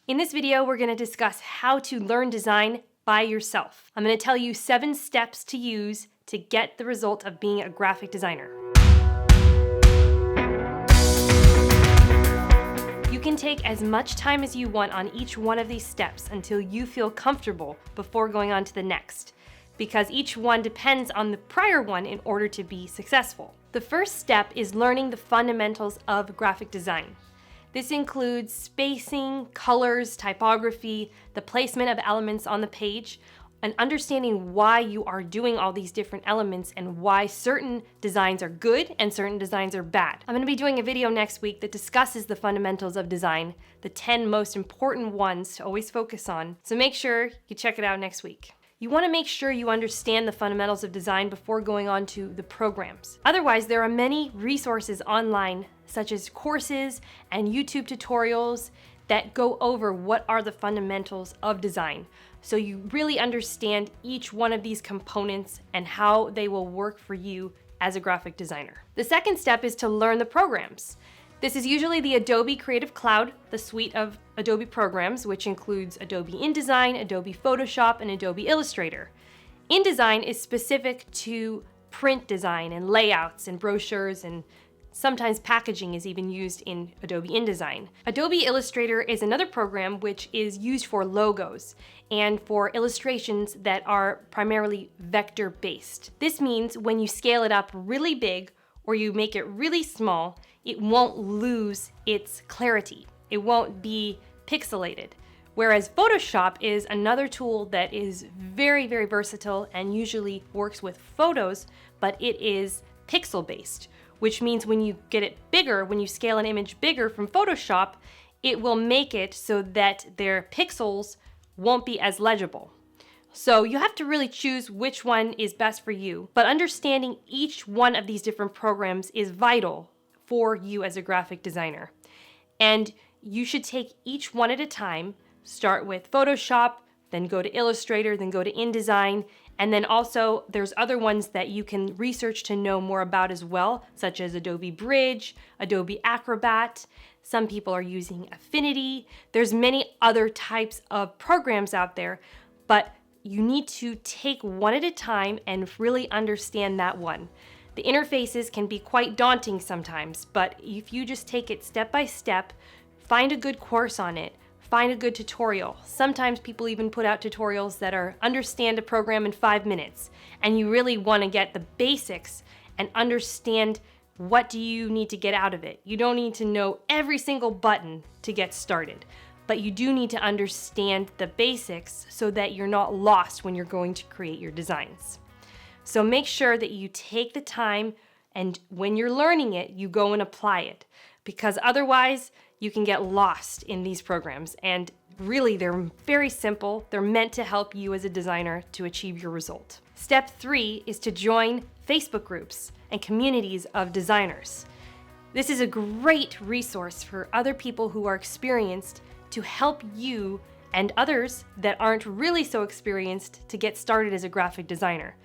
In this video, we're going to discuss how to learn design by yourself. I'm going to tell you 7 steps to use to get the result of being a graphic designer. You can take as much time as you want on each one of these steps until you feel comfortable before going on to the next, because each one depends on the prior one in order to be successful. The first step is learning the fundamentals of graphic design. This includes spacing, colors, typography, the placement of elements on the page, and understanding why you are doing all these different elements and why certain designs are good and certain designs are bad. I'm going to be doing a video next week that discusses the fundamentals of design, the 10 most important ones to always focus on, so make sure you check it out next week. You want to make sure you understand the fundamentals of design before going on to the programs. Otherwise, there are many resources online, such as courses and YouTube tutorials that go over what are the fundamentals of design. So you really understand each one of these components and how they will work for you as a graphic designer. The second step is to learn the programs. This is usually the Adobe Creative Cloud, the suite of Adobe programs, which includes Adobe InDesign, Adobe Photoshop, and Adobe Illustrator. InDesign is specific to print design and layouts and brochures, and sometimes packaging is even used in Adobe InDesign. Adobe Illustrator is another program which is used for logos and for illustrations that are primarily vector-based. This means when you scale it up really big or you make it really small, it won't lose its clarity. It won't be pixelated. Whereas Photoshop is another tool that is very, very versatile and usually works with photos, but it is pixel-based, which means when you get it bigger, when you scale an image bigger from Photoshop, it will make it so that their pixels won't be as legible. So you have to really choose which one is best for you, but understanding each one of these different programs is vital for you as a graphic designer. And you should take each one at a time, start with Photoshop, then go to Illustrator, then go to InDesign, and then also there's other ones that you can research to know more about as well, such as Adobe Bridge, Adobe Acrobat. Some people are using Affinity. There's many other types of programs out there, but you need to take one at a time and really understand that one. The interfaces can be quite daunting sometimes, but if you just take it step by step, find a good course on it, find a good tutorial. Sometimes people even put out tutorials that are understand a program in 5 minutes, and you really want to get the basics and understand what do you need to get out of it. You don't need to know every single button to get started, but you do need to understand the basics so that you're not lost when you're going to create your designs. So make sure that you take the time, and when you're learning it, you go and apply it, because otherwise you can get lost in these programs. And really, they're very simple. They're meant to help you as a designer to achieve your result. Step 3 is to join Facebook groups and communities of designers. This is a great resource for other people who are experienced to help you and others that aren't really so experienced to get started as a graphic designer.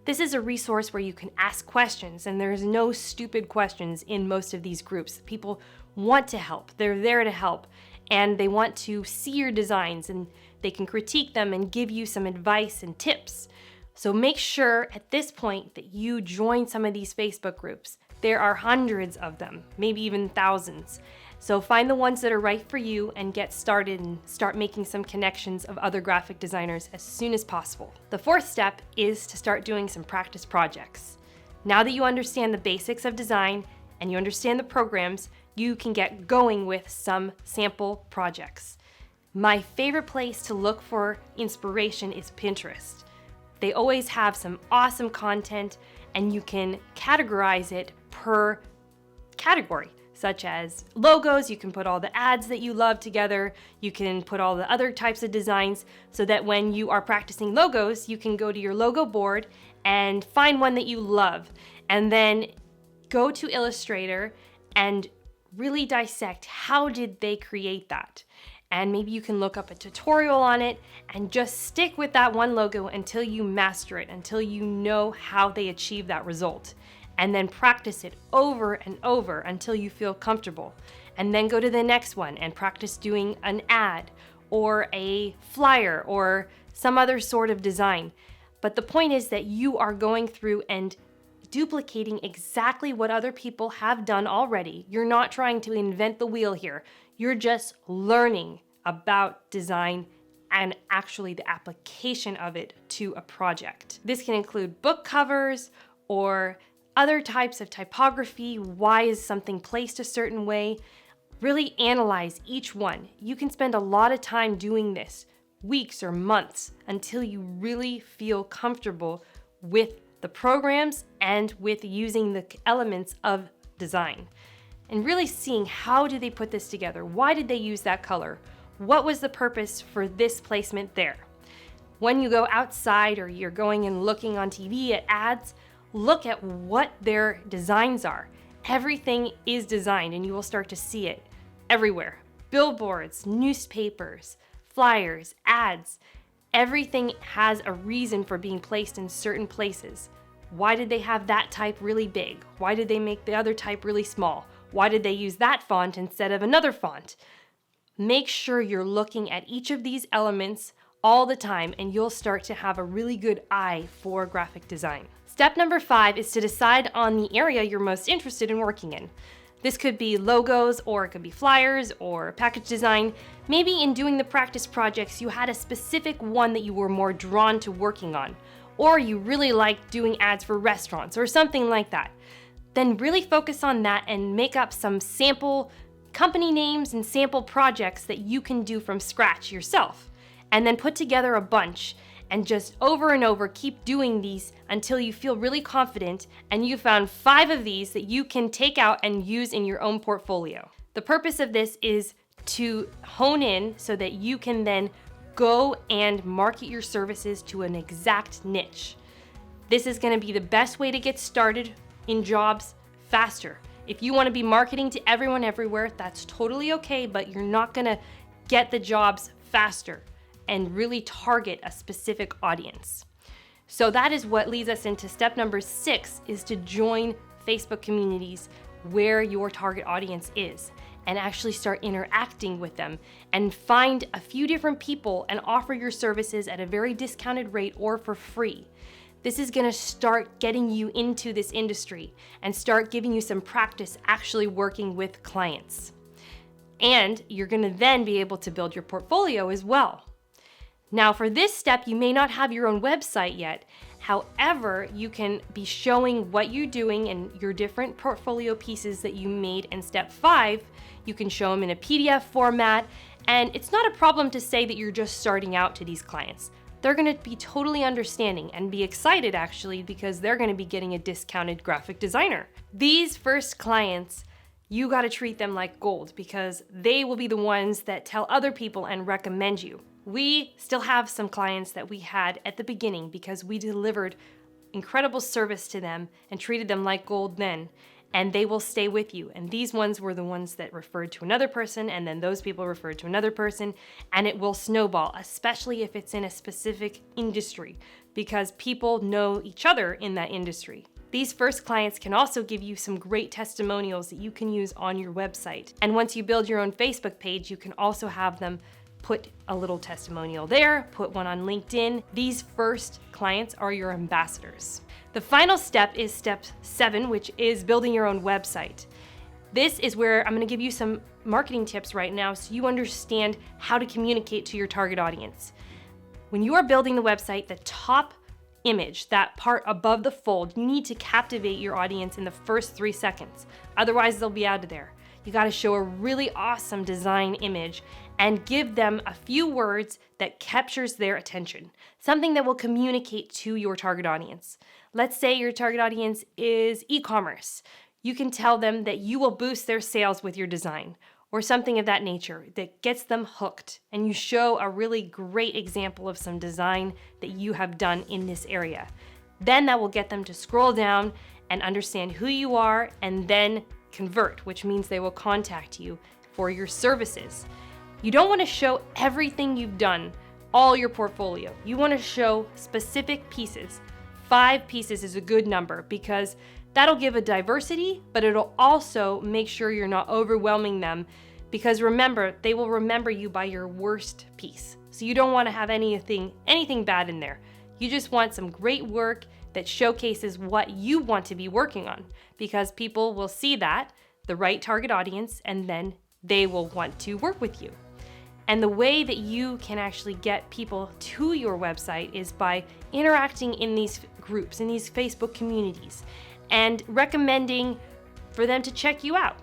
This is a resource where you can ask questions, and there's no stupid questions in most of these groups. People want to help. They're there to help, and they want to see your designs, and they can critique them and give you some advice and tips. So make sure at this point that you join some of these Facebook groups. There are hundreds of them, maybe even thousands. So find the ones that are right for you and get started and start making some connections of other graphic designers as soon as possible. The fourth step is to start doing some practice projects. Now that you understand the basics of design and you understand the programs, you can get going with some sample projects. My favorite place to look for inspiration is Pinterest. They always have some awesome content, and you can categorize it per category, such as logos. You can put all the ads that you love together. You can put all the other types of designs, so that when you are practicing logos, you can go to your logo board and find one that you love, and then go to Illustrator and really dissect how did they create that. And maybe you can look up a tutorial on it and just stick with that one logo until you master it, until you know how they achieve that result. And then practice it over and over until you feel comfortable. and then go to the next one and practice doing an ad or a flyer or some other sort of design. But the point is that you are going through and duplicating exactly what other people have done already. You're not trying to invent the wheel here. You're just learning about design and actually the application of it to a project. This can include book covers or other types of typography. Why is something placed a certain way? Really analyze each one. You can spend a lot of time doing this, weeks or months, until you really feel comfortable with the programs and with using the elements of design. And really seeing, how do they put this together? Why did they use that color? What was the purpose for this placement there? When you go outside or you're going and looking on TV at ads, look at what their designs are. Everything is designed, and you will start to see it everywhere. Billboards, newspapers, flyers, ads. Everything has a reason for being placed in certain places. Why did they have that type really big? Why did they make the other type really small? Why did they use that font instead of another font? Make sure you're looking at each of these elements all the time, and you'll start to have a really good eye for graphic design. Step number 5 is to decide on the area you're most interested in working in. This could be logos, or it could be flyers, or package design. Maybe in doing the practice projects, you had a specific one that you were more drawn to working on, or you really liked doing ads for restaurants or something like that. Then really focus on that and make up some sample company names and sample projects that you can do from scratch yourself. And then put together a bunch and just over and over keep doing these until you feel really confident and you found 5 of these that you can take out and use in your own portfolio. The purpose of this is to hone in so that you can then go and market your services to an exact niche. This is going to be the best way to get started in jobs faster. If you want to be marketing to everyone everywhere, that's totally okay, but you're not going to get the jobs faster and really target a specific audience. So that is what leads us into step number 6, is to join Facebook communities where your target audience is and actually start interacting with them and find a few different people and offer your services at a very discounted rate or for free. This is gonna start getting you into this industry and start giving you some practice actually working with clients. And you're gonna then be able to build your portfolio as well. Now for this step, you may not have your own website yet. However, you can be showing what you're doing and your different portfolio pieces that you made in step 5. You can show them in a PDF format, and it's not a problem to say that you're just starting out to these clients. They're gonna be totally understanding and be excited actually, because they're gonna be getting a discounted graphic designer. These first clients, you gotta treat them like gold because they will be the ones that tell other people and recommend you. We still have some clients that we had at the beginning because we delivered incredible service to them and treated them like gold then, and they will stay with you. And these ones were the ones that referred to another person, and then those people referred to another person, and it will snowball, especially if it's in a specific industry, because people know each other in that industry. These first clients can also give you some great testimonials that you can use on your website. And once you build your own Facebook page, you can also have them put a little testimonial there, put one on LinkedIn. These first clients are your ambassadors. The final step is step 7, which is building your own website. This is where I'm going to give you some marketing tips right now so you understand how to communicate to your target audience. When you are building the website, the top image, that part above the fold, you need to captivate your audience in the first 3 seconds. Otherwise, they'll be out of there. You got to show a really awesome design image and give them a few words that captures their attention, something that will communicate to your target audience. Let's say your target audience is e-commerce. You can tell them that you will boost their sales with your design or something of that nature that gets them hooked, and you show a really great example of some design that you have done in this area. Then that will get them to scroll down and understand who you are and then convert, which means they will contact you for your services. You don't want to show everything you've done, all your portfolio. You want to show specific pieces. 5 pieces is a good number because That'll give a diversity, but it'll also make sure you're not overwhelming them, because remember, they will remember you by your worst piece. So you don't want to have anything bad in there. You just want some great work that showcases what you want to be working on, because people will see that, the right target audience, and then they will want to work with you. And the way that you can actually get people to your website is by interacting in these groups, in these Facebook communities, and recommending for them to check you out.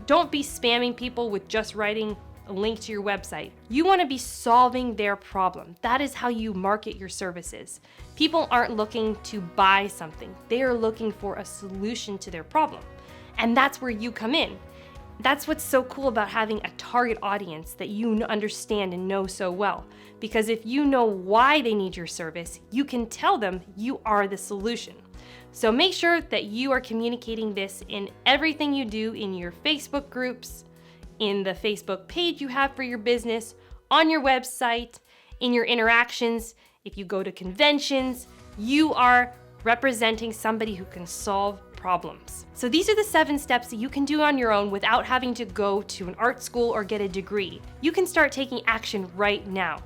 Don't be spamming people with just writing a link to your website. You want to be solving their problem. That is how you market your services. People aren't looking to buy something. They are looking for a solution to their problem. And that's where you come in. That's what's so cool about having a target audience that you understand and know so well. Because if you know why they need your service, you can tell them you are the solution. So make sure that you are communicating this in everything you do in your Facebook groups, in the Facebook page you have for your business, on your website, in your interactions. If you go to conventions, you are representing somebody who can solve problems. So these are the 7 steps that you can do on your own without having to go to an art school or get a degree. You can start taking action right now.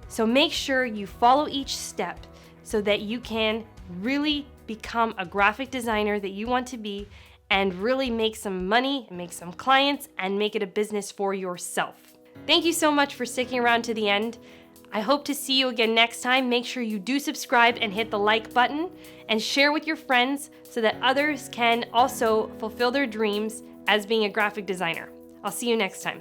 So make sure you follow each step so that you can really become a graphic designer that you want to be, and really make some money, make some clients, and make it a business for yourself. Thank you so much for sticking around to the end. I hope to see you again next time. Make sure you do subscribe and hit the like button, and share with your friends so that others can also fulfill their dreams as being a graphic designer. I'll see you next time.